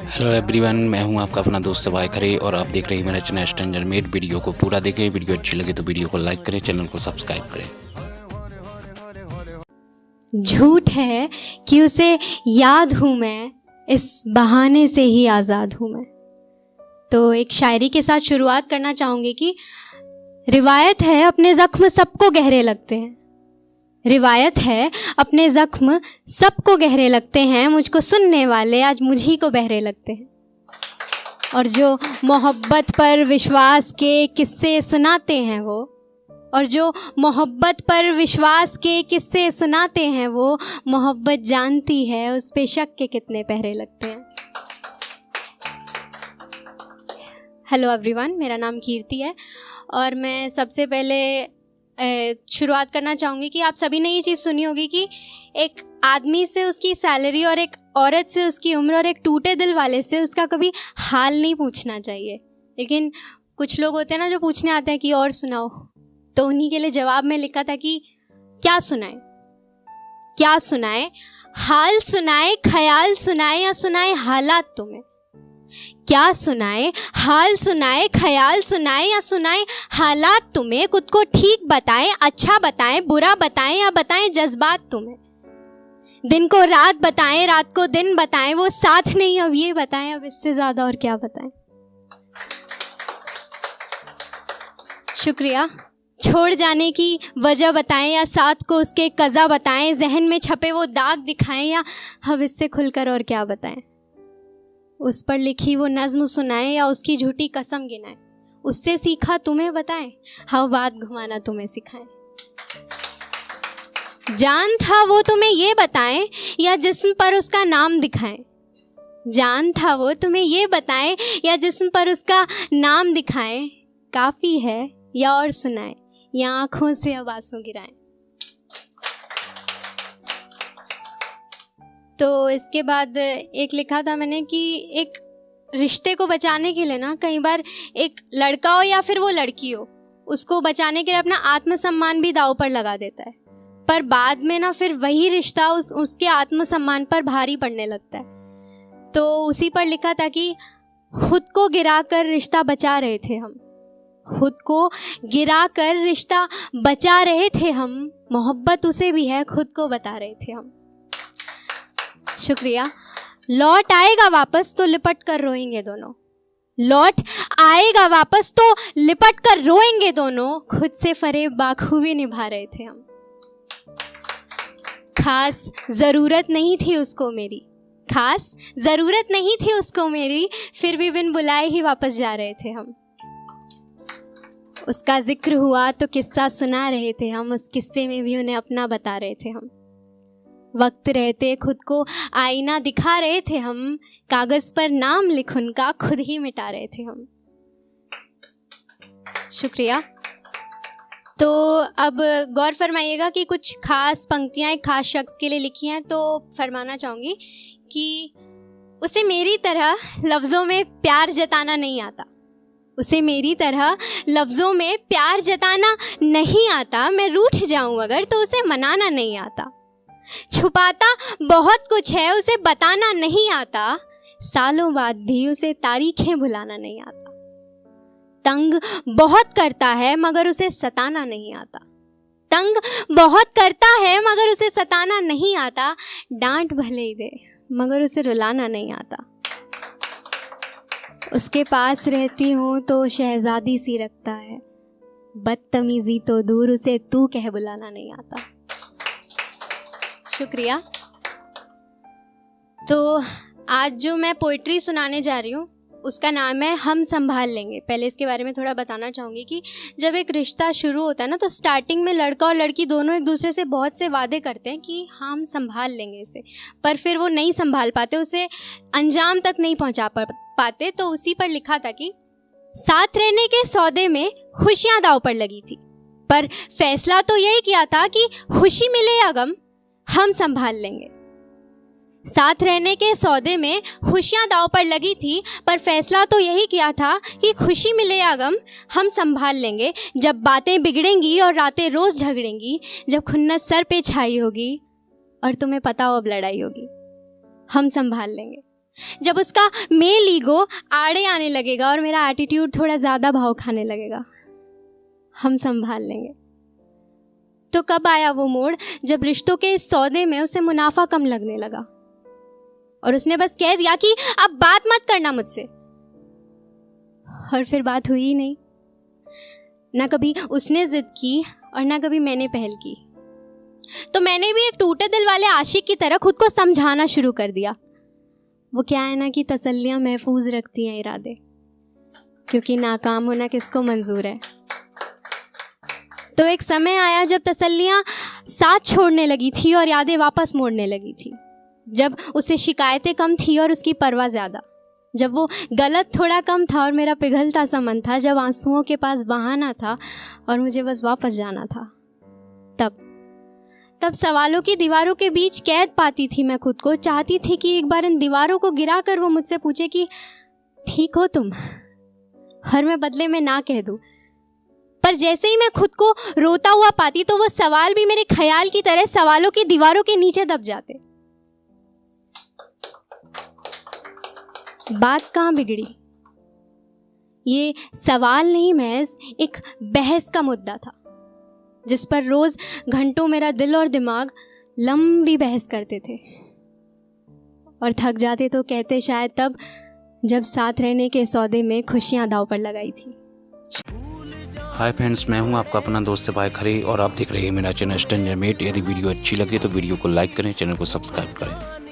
Hello everyone, मैं हूं आपका अपना दोस्त वाई खरे और आप देख रहे हैं मेरा चैनल स्ट्रेंजर मेड। वीडियो को पूरा देखें, वीडियो अच्छी लगे तो वीडियो को लाइक करें, चैनल को सब्सक्राइब करें। झूठ है कि उसे याद हूँ मैं, इस बहाने से ही आज़ाद हूँ मैं। तो एक शायरी के साथ शुरुआत करना चाहूँगी कि रिवायत है अपने ज़ख्म सबको गहरे लगते हैं। रिवायत है अपने ज़ख्म सबको गहरे लगते हैं, मुझको सुनने वाले आज मुझी को बहरे लगते हैं। और जो मोहब्बत पर विश्वास के किस्से सुनाते हैं वो, और जो मोहब्बत पर विश्वास के किस्से सुनाते हैं वो, मोहब्बत जानती है उस पे शक के कितने पहरे लगते हैं। हेलो एवरीवन, मेरा नाम कीर्ति है और मैं सबसे पहले शुरुआत करना चाहूँगी कि आप सभी ने ये चीज़ सुनी होगी कि एक आदमी से उसकी सैलरी और एक औरत से उसकी उम्र और एक टूटे दिल वाले से उसका कभी हाल नहीं पूछना चाहिए। लेकिन कुछ लोग होते हैं ना जो पूछने आते हैं कि और सुनाओ, तो उन्हीं के लिए जवाब में लिखा था कि क्या सुनाए, क्या सुनाए, हाल सुनाए, ख्याल सुनाए या सुनाए हालात तुम्हें। क्या सुनाए, हाल सुनाए, ख्याल सुनाए या सुनाए हालात तुम्हें। खुद को ठीक बताएं, अच्छा बताएं, बुरा बताएं या बताएं जज्बात तुम्हें। दिन को रात बताएं, रात को दिन बताएं, वो साथ नहीं अब ये बताएं, अब इससे ज्यादा और क्या बताएं। शुक्रिया। छोड़ जाने की वजह बताएं या साथ को उसके कज़ा बताएं, जहन में छपे वो दाग दिखाएं या अब इससे खुलकर और क्या बताएं। उस पर लिखी वो नज़्म सुनाएं या उसकी झूठी कसम गिनाएं, उससे सीखा तुम्हें बताएं, हाँ बात घुमाना तुम्हें सिखाएं। जान था वो तुम्हें ये बताएं या जिस्म पर उसका नाम दिखाएं। जान था वो तुम्हें ये बताएं या जिस्म पर उसका नाम दिखाएं। काफ़ी है या और सुनाएं या आँखों से अब आंसू गिराएं। तो इसके बाद एक लिखा था मैंने कि एक रिश्ते को बचाने के लिए ना कई बार एक लड़का हो या फिर वो लड़की हो, उसको बचाने के लिए अपना आत्मसम्मान भी दांव पर लगा देता है, पर बाद में ना फिर वही रिश्ता उसके आत्मसम्मान पर भारी पड़ने लगता है। तो उसी पर लिखा था कि खुद को गिराकर रिश्ता बचा रहे थे हम, खुद को गिराकर रिश्ता बचा रहे थे हम, मोहब्बत उसे भी है खुद को बता रहे थे हम। शुक्रिया। लौट आएगा वापस तो लिपट कर रोएंगे दोनों, लौट आएगा वापस तो लिपट कर रोएंगे दोनों, खुद से फरेब बाखूबी निभा रहे थे हम। खास जरूरत नहीं थी उसको मेरी, खास जरूरत नहीं थी उसको मेरी, फिर भी बिन बुलाए ही वापस जा रहे थे हम। उसका जिक्र हुआ तो किस्सा सुना रहे थे हम, उस किस्से में भी उन्हें अपना बता रहे थे हम। वक्त रहते खुद को आईना दिखा रहे थे हम, कागज पर नाम लिख उनका खुद ही मिटा रहे थे हम। शुक्रिया। तो अब गौर फरमाइएगा कि कुछ खास पंक्तियां एक खास शख्स के लिए लिखी हैं, तो फरमाना चाहूँगी कि उसे मेरी तरह लफ्ज़ों में प्यार जताना नहीं आता, उसे मेरी तरह लफ्ज़ों में प्यार जताना नहीं आता। मैं रूठ जाऊं अगर तो उसे मनाना नहीं आता। छुपाता बहुत कुछ है उसे बताना नहीं आता, सालों बाद भी उसे तारीखें भुलाना नहीं आता। तंग बहुत करता है मगर उसे सताना नहीं आता, तंग बहुत करता है मगर उसे सताना नहीं आता। डांट भले ही दे मगर उसे रुलाना नहीं आता। उसके पास रहती हूँ तो शहजादी सी रखता है, बदतमीजी तो दूर उसे तू कह बुलाना नहीं आता। शुक्रिया। तो आज जो मैं पोइट्री सुनाने जा रही हूँ उसका नाम है हम संभाल लेंगे। पहले इसके बारे में थोड़ा बताना चाहूँगी कि जब एक रिश्ता शुरू होता है ना, तो स्टार्टिंग में लड़का और लड़की दोनों एक दूसरे से बहुत से वादे करते हैं कि हम संभाल लेंगे इसे, पर फिर वो नहीं संभाल पाते, उसे अंजाम तक नहीं पहुँचा पाते। तो उसी पर लिखा था कि साथ रहने के सौदे में खुशियाँ दांव पर लगी थी, पर फैसला तो यही किया था कि खुशी मिले या गम हम संभाल लेंगे। साथ रहने के सौदे में खुशियां दांव पर लगी थी, पर फैसला तो यही किया था कि खुशी मिले या गम हम संभाल लेंगे। जब बातें बिगड़ेंगी और रातें रोज झगड़ेंगी, जब खुन्नस सर पे छाई होगी और तुम्हें पता हो अब लड़ाई होगी, हम संभाल लेंगे। जब उसका मेल ईगो आड़े आने लगेगा और मेरा एटीट्यूड थोड़ा ज़्यादा भाव खाने लगेगा, हम संभाल लेंगे। तो कब आया वो मोड़ जब रिश्तों के इस सौदे में उसे मुनाफा कम लगने लगा और उसने बस कह दिया कि अब बात मत करना मुझसे, और फिर बात हुई ही नहीं। ना कभी उसने जिद की और ना कभी मैंने पहल की। तो मैंने भी एक टूटे दिल वाले आशिक की तरह खुद को समझाना शुरू कर दिया। वो क्या है ना कि तसल्लियां महफूज रखती हैं इरादे, क्योंकि नाकाम होना किसको मंजूर है। तो एक समय आया जब तसल्लियां साथ छोड़ने लगी थी और यादें वापस मोड़ने लगी थी, जब उसे शिकायतें कम थी और उसकी परवाह ज़्यादा, जब वो गलत थोड़ा कम था और मेरा पिघलता सा मन था, जब आंसुओं के पास बहाना था और मुझे बस वापस जाना था। तब सवालों की दीवारों के बीच कैद पाती थी मैं खुद को। चाहती थी कि एक बार इन दीवारों को गिरा कर वो मुझसे पूछे कि ठीक हो तुम, और मैं बदले में ना कह दूं। पर जैसे ही मैं खुद को रोता हुआ पाती तो वो सवाल भी मेरे ख्याल की तरह सवालों की दीवारों के नीचे दब जाते। बात कहाँ बिगड़ी? ये सवाल नहीं, महज एक बहस का मुद्दा था, जिस पर रोज घंटों मेरा दिल और दिमाग लंबी बहस करते थे और थक जाते तो कहते शायद तब जब साथ रहने के सौदे में खुशियां दांव पर लगाई थी। हाय फ्रेंड्स, मैं हूं आपका अपना दोस्त भाई खरे और आप देख रहे हैं मेरा चैनल स्ट्रेंजर मेट। यदि वीडियो अच्छी लगे तो वीडियो को लाइक करें, चैनल को सब्सक्राइब करें।